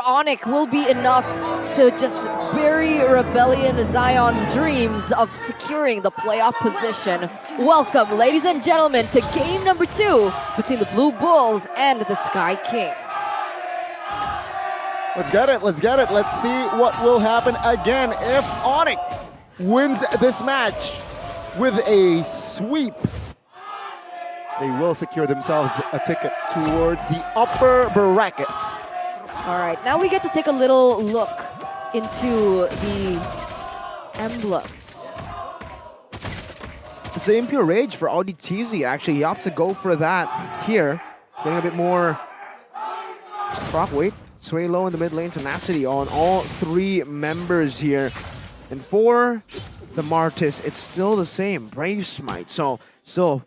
Onic will be enough to just bury Rebellion Zion's dreams of securing the playoff position. Welcome, ladies and gentlemen, to game number 2 between the Blue Bulls and the Sky Kings. Let's get it, let's get it. Let's see what will happen again if Onic wins this match with a sweep. They will secure themselves a ticket towards the upper brackets. All right, now we get to take a little look into the emblems. It's the Impure Rage for AudiTZ, actually. He opts to go for that here. Getting a bit more proc weight. Sway low in the mid lane, tenacity on all 3 members here. And for the Martis, it's still the same. Brave Smite, so still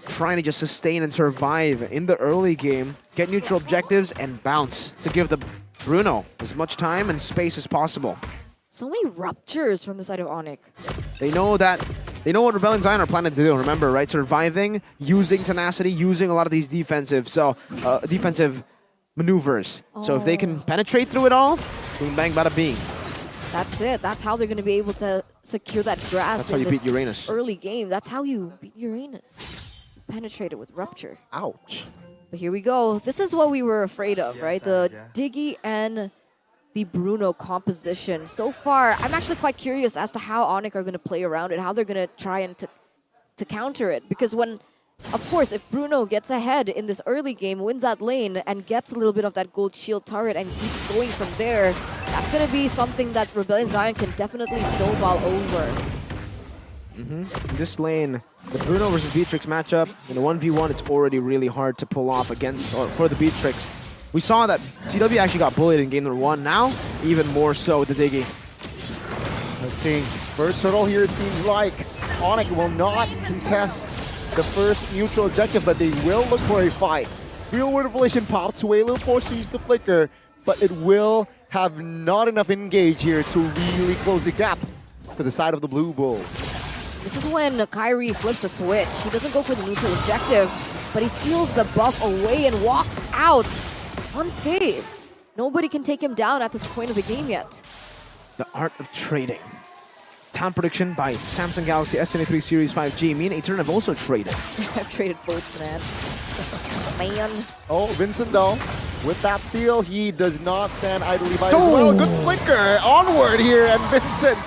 trying to just sustain and survive in the early game, get neutral objectives, and bounce to give the Bruno as much time and space as possible. So many ruptures from the side of Onic. They know what Rebellion Zion are planning to do, remember, right? Surviving, using tenacity, using a lot of these defensive maneuvers. So if they can penetrate through it all, boom, bang, bada, bing. That's it. That's how they're going to be able to secure that grasp. That's how you beat Uranus. Early game. That's how you beat Uranus. Penetrated with rupture. Ouch. But here we go. This is what we were afraid of, right? The Diggy and the Bruno composition. So far, I'm actually quite curious as to how Onic are going to play around it, how they're going to try and to counter it. Because when, of course, if Bruno gets ahead in this early game, wins that lane, and gets a little bit of that gold shield turret and keeps going from there, that's going to be something that Rebellion Zion can definitely snowball over. In this lane, the Bruno versus Beatrix matchup, in a 1v1, it's already really hard to pull off against, or for the Beatrix. We saw that CW actually got bullied in game number 1. Now, even more so with the Diggy. Let's see. First hurdle here, it seems like Onic will not contest the first neutral objective, but they will look for a fight. Real World Revelation pops, Suelo forced to use the flicker, but it will have not enough engage here to really close the gap to the side of the Blue Bull. This is when Kyrie flips a switch. He doesn't go for the neutral objective, but he steals the buff away and walks out unscathed. Nobody can take him down at this point of the game yet. The art of trading. Time prediction by Samsung Galaxy S23 Series 5G. Me and Etern have also traded. I've traded boats, man. Man. Oh, Vincent though, with that steal, he does not stand idly by as well. Good flicker onward here, and Vincent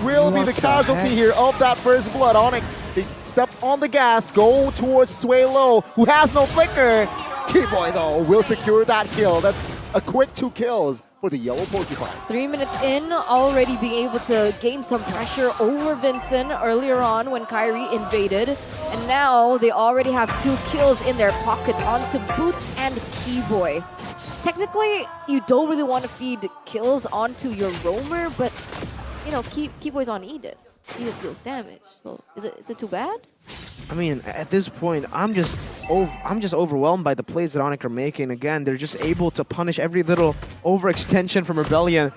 will be the casualty here of that first blood. Onic, they step on the gas, go towards Suelo, who has no flicker. Keyboy though will secure that kill. That's a quick 2 kills for the yellow Porcupines. 3 minutes in, already being able to gain some pressure over Vincent earlier on when Kyrie invaded. And now they already have 2 kills in their pockets onto Boots and Keyboy. Technically, you don't really want to feed kills onto your roamer, but you know, Keyboy's on Edith. Edith deals damage. So is it too bad? I mean, at this point, I'm just overwhelmed by the plays that Onic are making. Again, they're just able to punish every little overextension from Rebellion.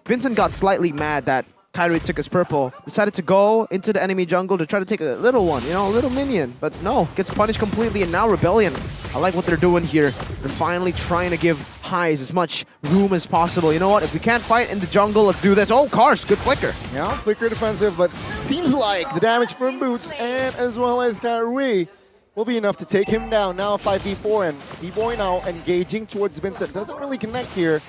Vincent got slightly mad that Kyrie took his purple, decided to go into the enemy jungle to try to take a little one, you know, a little minion. But no, gets punished completely, and now Rebellion, I like what they're doing here. They're finally trying to give Highs as much room as possible. You know what, if we can't fight in the jungle, let's do this. Oh, Cars, good flicker. Yeah, flicker defensive, but seems like the damage from Boots and as well as Kyrie will be enough to take him down. Now 5v4, and Keyboy now engaging towards Vincent. Doesn't really connect here,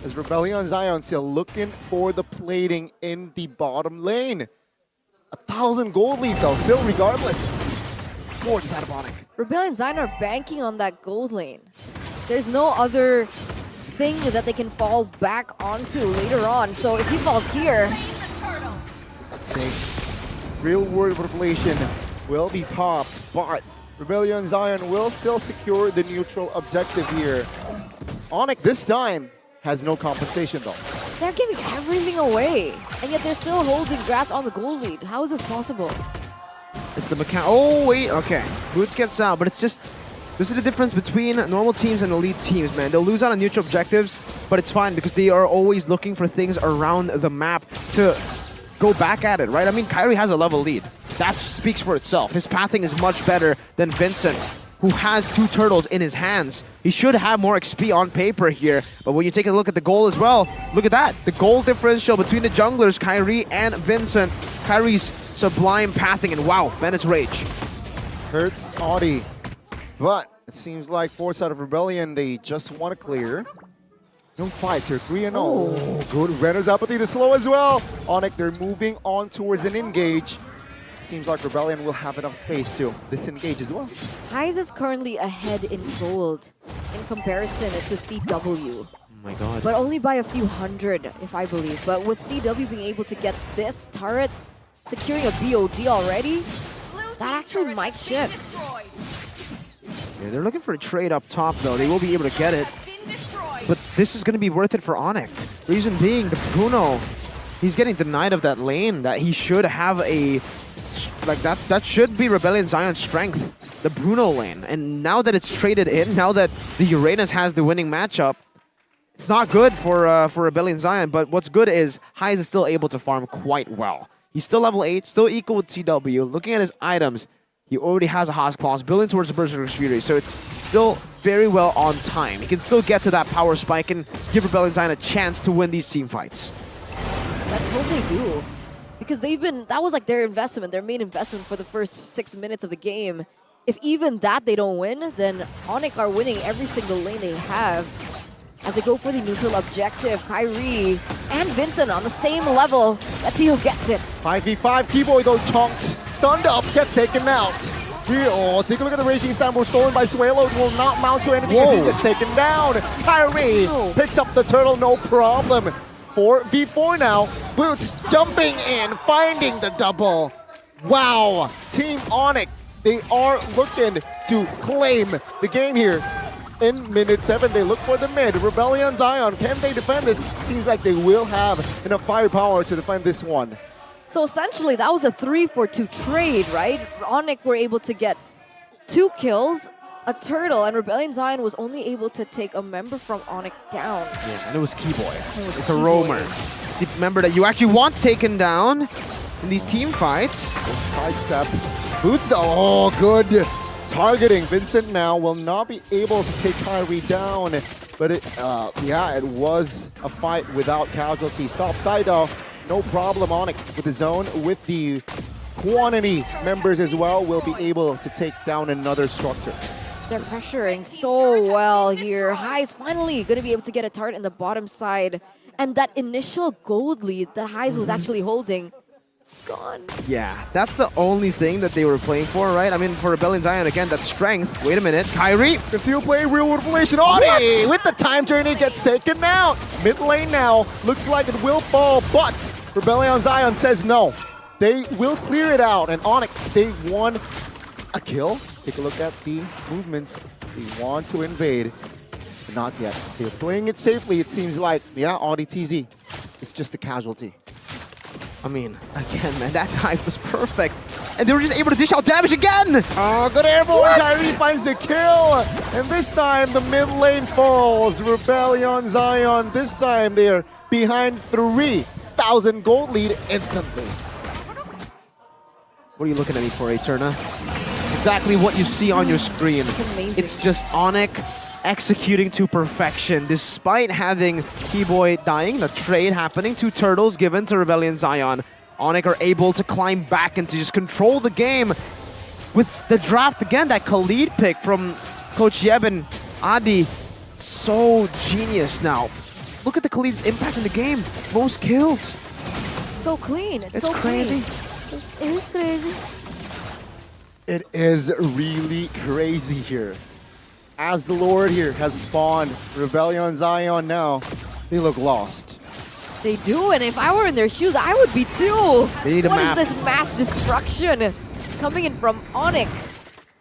as Rebellion Zion still looking for the plating in the bottom lane. 1,000 gold lead though, still regardless. For the side of Onic. Rebellion Zion are banking on that gold lane. There's no other thing that they can fall back onto later on. So if he falls here... Let's see. Real World Revelation will be popped, but Rebellion Zion will still secure the neutral objective here. Onic this time has no compensation though. They're giving everything away, and yet they're still holding grass on the gold lead. How is this possible? It's the mechanic. Oh, wait, okay. Boots gets out, but it's just... This is the difference between normal teams and elite teams, man. They'll lose out on neutral objectives, but it's fine because they are always looking for things around the map to go back at it, right? I mean, Kyrie has a level lead. That speaks for itself. His pathing is much better than Vincent. who has 2 turtles in his hands. He should have more XP on paper here, but when you take a look at the goal as well, look at that. The goal differential between the junglers, Kyrie and Vincent. Kyrie's sublime pathing, and wow, Bennett's rage. Hurts Audi. But it seems like Force out of Rebellion, they just want to clear. No fights here, 3-0. Oh, good. Renner's apathy to slow as well. Onic, they're moving on towards an engage. Seems like Rebellion will have enough space to disengage as well. Highs is currently ahead in gold. In comparison, it's a CW. Oh my god. But only by a few hundred, if I believe. But with CW being able to get this turret, securing a BOD already, that actually might shift. Yeah, they're looking for a trade up top, though. They will be able to get it. But this is going to be worth it for Onic. Reason being, the Bruno, he's getting denied of that lane that he should have a... Like, that should be Rebellion Zion's strength, the Bruno lane. And now that it's traded in, now that the Uranus has the winning matchup, it's not good for Rebellion Zion. But what's good is Highs is still able to farm quite well. He's still level 8, still equal with CW. Looking at his items, he already has a Haas Claws building towards the Berserker's Fury, so it's still very well on time. He can still get to that power spike and give Rebellion Zion a chance to win these team fights. Let's hope they do. Because that was like their investment, their main investment for the first 6 minutes of the game. If even that they don't win, then Onic are winning every single lane they have. As they go for the neutral objective, Kyrie and Vincent on the same level. Let's see who gets it. 5v5, Keyboy though tonked, stunned up, gets taken out. Oh, take a look at the Raging Stamper stolen by Suelo. It will not mount to anything as he gets taken down. Kyrie picks up the turtle, no problem. 4v4 now. Boots jumping in, finding the double. Wow, Team Onic, they are looking to claim the game here. In minute 7, they look for the mid. Rebellion Zion, can they defend this? Seems like they will have enough firepower to defend this one. So essentially, that was a 3-for-2 trade, right? Onic were able to get 2 kills, a turtle, and Rebellion Zion was only able to take a member from Onic down. Yeah, and it was Keyboy. It's a roamer. Remember that you actually want taken down in these team fights. Sidestep. Boots the... Oh, good. Targeting. Vincent now will not be able to take Kyrie down. But yeah, it was a fight without casualties. Top side though, no problem. Onic with the zone, with the quantity members as well, will be able to take down another structure. They're pressuring so well here. Highs finally going to be able to get a turret in the bottom side. And that initial gold lead that Highs was actually holding, it's gone. Yeah, that's the only thing that they were playing for, right? I mean, for Rebellion Zion, again, that strength. Wait a minute. Kyrie! Conceal play, real world relation. Adi with the time journey gets taken out. Mid lane now. Looks like it will fall, but Rebellion Zion says no. They will clear it out. And Onic, they won a kill. Take a look at the movements. They want to invade. But not yet. They're playing it safely, it seems like. Yeah, Audi TZ. It's just a casualty. I mean, again, man, that dive was perfect. And they were just able to dish out damage again! Oh, good airborne. Kyrie finds the kill. And this time, the mid lane falls. Rebellion Zion, this time they're behind 3,000 gold lead instantly. What are you looking at me for, Eterna? It's exactly what you see on your screen. It's amazing. It's just Onic executing to perfection, despite having Keyboy dying, the trade happening, 2 turtles given to Rebellion Zion. Onic are able to climb back and to just control the game with the draft again. That Khalid pick from Coach Yeb and Adi, so genius now. Look at the Khalid's impact in the game. Most kills. So clean. It's so crazy. Clean. It is crazy. It is really crazy here. As the Lord here has spawned Rebellion Zion now, they look lost. They do, and if I were in their shoes, I would be too. They need a map. What is this mass destruction coming in from Onic?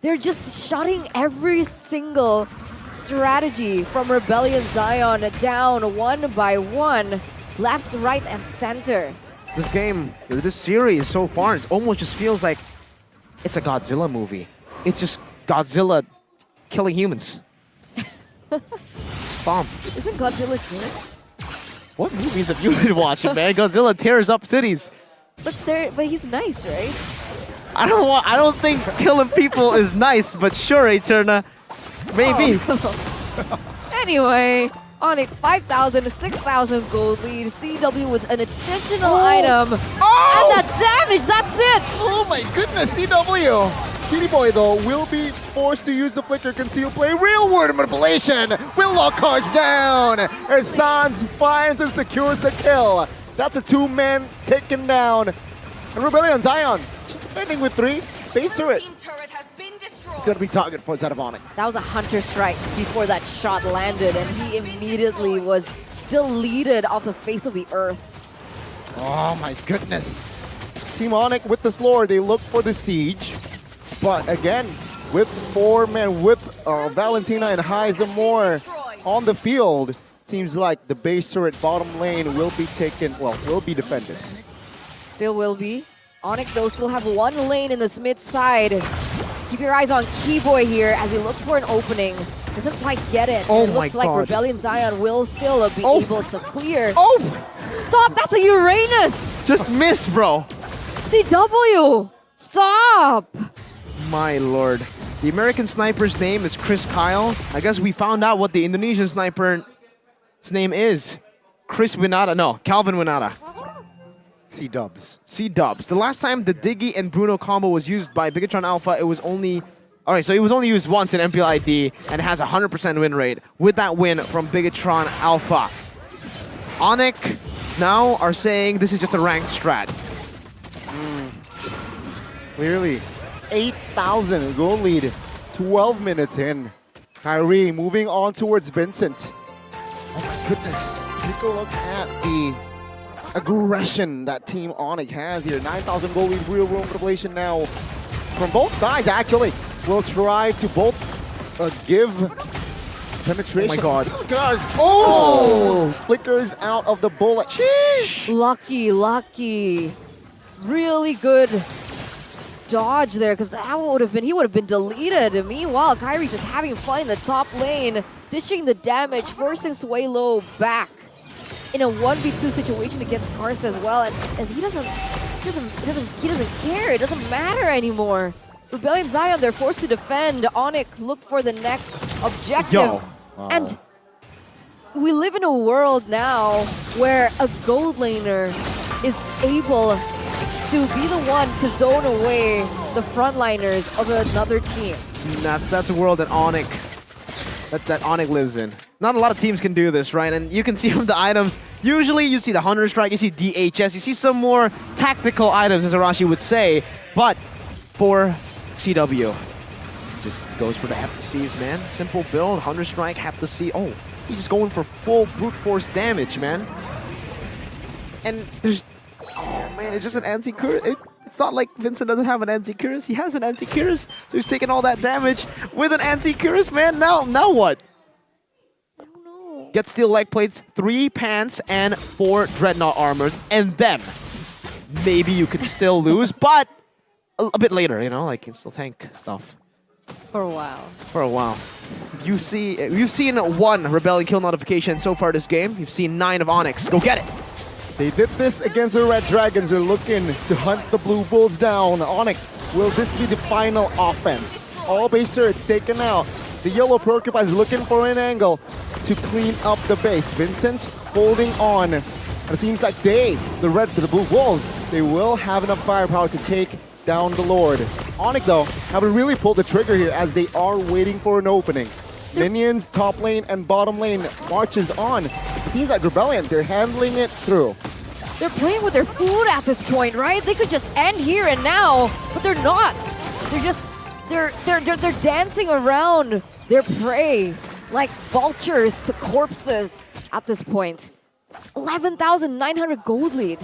They're just shutting every single strategy from Rebellion Zion down one by one, left, right, and center. This game, this series so far, it almost just feels like it's a Godzilla movie. It's just Godzilla killing humans. Stomp. Isn't Godzilla good? What movies have you been watching, man? Godzilla tears up cities. But he's nice, right? I don't think killing people is nice, but sure, Eterna. Maybe. Anyway, Onic 5,000 to 6,000 gold lead. CW with an additional item. Oh! And the damage, that's it! Oh my goodness, CW! Kitty Boy, though, will be forced to use the Flicker Conceal Play. Real Word Manipulation will lock cards down as Sans finds and secures the kill. That's a 2-man taken down. And Rebellion Zion just defending with 3. Base turret. It's going to be target for Onic. That was a Hunter Strike before that shot landed, and he immediately was deleted off the face of the earth. Oh my goodness. Team Onic with this lore, they look for the siege. But again, with 4 men, with Valentina and Heisemore on the field, seems like the base turret bottom lane will be taken, well, will be defended. Still will be. Onic, though, still have 1 lane in this mid side. Keep your eyes on Keyboy here as he looks for an opening. Doesn't quite get it. Oh it looks my like God. Rebellion Zion will still be able to clear. Oh! Stop! That's a Uranus! Just miss, bro. CW! Stop! My lord. The American sniper's name is Chris Kyle. I guess we found out what the Indonesian sniper's name is. Chris Winata. No, Calvin Winata. C-dubs. C-dubs. The last time the Diggy and Bruno combo was used by Bigatron Alpha, it was only... Alright, so it was only used once in MPLID and has a 100% win rate with that win from Bigatron Alpha. Onic now are saying this is just a ranked strat. Clearly. 8,000 goal lead. 12 minutes in. Kyrie moving on towards Vincent. Oh my goodness. Take a look at the aggression that Team Onic has here. 9,000 goal lead, real world manipulation now from both sides, actually. We'll try to both give penetration. Oh my God. Oh! Flickers out of the bullet. Sheesh. Lucky. Really good dodge there, because that would have been, he would have been deleted. Meanwhile, Kyrie just having fun in the top lane, dishing the damage, forcing Swaylo back in a 1v2 situation against Karsa as well. And as he doesn't care. It doesn't matter anymore. Rebellion Zion, they're forced to defend. Onic look for the next objective. Yo. Wow. And we live in a world now where a gold laner is able to be the one to zone away the frontliners of another team. That's a world that Onic lives in. Not a lot of teams can do this, right? And you can see from the items, usually you see the Hunter Strike, you see DHS, you see some more tactical items, as Arashi would say. But for CW, just goes for the Have to Seize, man. Simple build, Hunter Strike, Have to See. Oh, he's just going for full brute force damage, man. And there's... Oh man, it's just an anti-curse. It's not like Vincent doesn't have an anti-curse. He has an anti-curse, so he's taking all that damage with an anti-curse, man. Now what? I don't know. Get steel leg plates, 3 pants, and 4 dreadnought armors, and then maybe you could still lose, but a bit later, you know, like you can still tank stuff. For a while. For a while. You've seen 1 Rebellion kill notification so far this game. You've seen 9 of Onyx. Go get it! They did this against the Red Dragons. They're looking to hunt the Blue Bulls down. Onic, will this be the final offense? All base turrets taken out. The Yellow Porcupine is looking for an angle to clean up the base. Vincent holding on. And it seems like the Blue Bulls, they will have enough firepower to take down the Lord. Onic, though, haven't really pulled the trigger here as they are waiting for an opening. Minions, top lane, and bottom lane marches on. It seems like Rebellion, they're handling it through. They're playing with their food at this point, right? They could just end here and now, but they're not. They're just they're dancing around their prey like vultures to corpses at this point. 11,900 gold lead.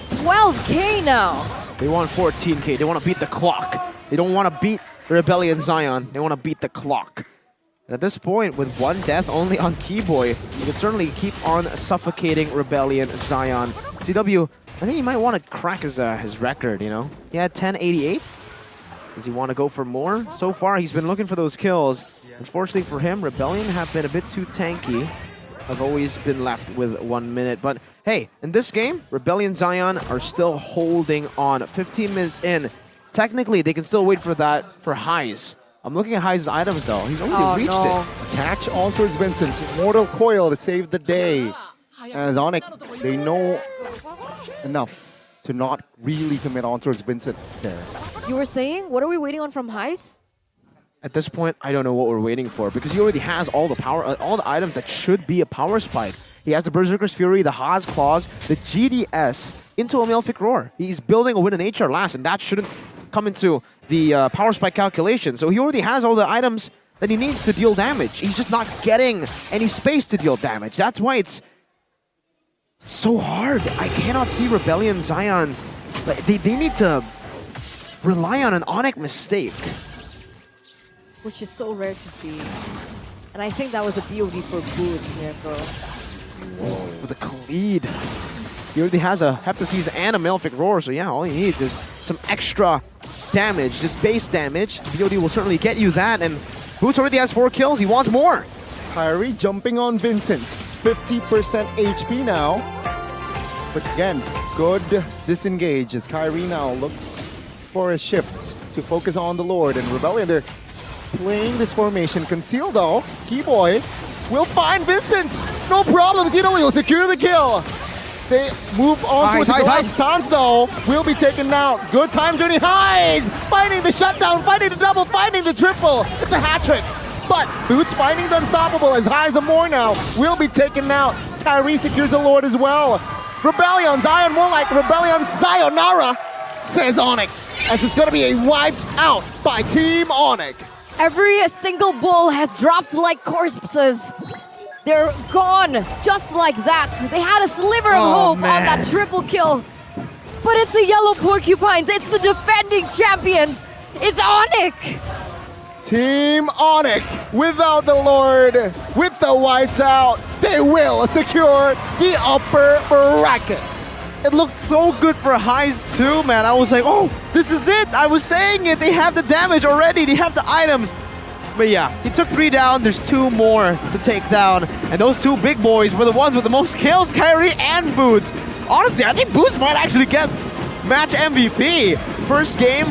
12K now. They want 14K. They want to beat the clock. They don't want to beat Rebellion Zion. They want to beat the clock. And at this point, with 1 death only on Keyboy, you can certainly keep on suffocating Rebellion Zion. CW, I think he might want to crack his record, you know? He had 1088. Does he want to go for more? So far, he's been looking for those kills. Unfortunately for him, Rebellion have been a bit too tanky. Have always been left with 1 minute. But hey, in this game, Rebellion Zion are still holding on. 15 minutes in, technically they can still wait for that for Highs. I'm looking at Highs' items though. He's already reached no. it. Catch on towards Vincent. Mortal Coil to save the day. As Onic, they know enough to not really commit on towards Vincent there. You were saying, what are we waiting on from Heis? At this point, I don't know what we're waiting for because he already has all the power, all the items that should be a power spike. He has the Berserker's Fury, the Haas Claws, the GDS into a Malefic Roar. He's building a Win in HR last, and that shouldn't come into the power spike calculation. So he already has all the items that he needs to deal damage. He's just not getting any space to deal damage. That's why it's so hard. I cannot see Rebellion Zion. Like, they need to rely on an Onic mistake. Which is so rare to see. And I think that was a BOD for Boots, Mirko. For the Khalid. He already has a Heptaseize and a Malefic Roar, so yeah, all he needs is some extra damage, just base damage. BOD will certainly get you that, and Boots already has 4 kills. He wants more. Kyrie jumping on Vincent. 50% HP now. But again, good disengage as Kyrie now looks for a shift to focus on the Lord. And Rebellion, they're playing this formation. Concealed though, Keyboy will find Vincent. No problem, Zeno will secure the kill. They move on towards the glass. Sans though will be taken out. Good time journey. Highs finding the shutdown, finding the double, finding the triple. It's a hat trick. But Boots finding the unstoppable as Highs and more now will be taken out. Kyrie secures the Lord as well. Rebellion Zion, more like Rebellion Sayonara, says Onic, as it's going to be a wiped out by Team Onic. Every single bull has dropped like corpses. They're gone just like that. They had a sliver of hope on that triple kill. But it's the Yellow Porcupines. It's the defending champions. It's Onic. Team Onic, without the Lord, with the wiped out, they will secure the upper brackets. It looked so good for Highs too, man. I was like, oh, this is it. I was saying it. They have the damage already. They have the items. But yeah, he took 3 down. There's 2 more to take down. And those 2 big boys were the ones with the most kills, Kyrie and Boots. Honestly, I think Boots might actually get match MVP. First game.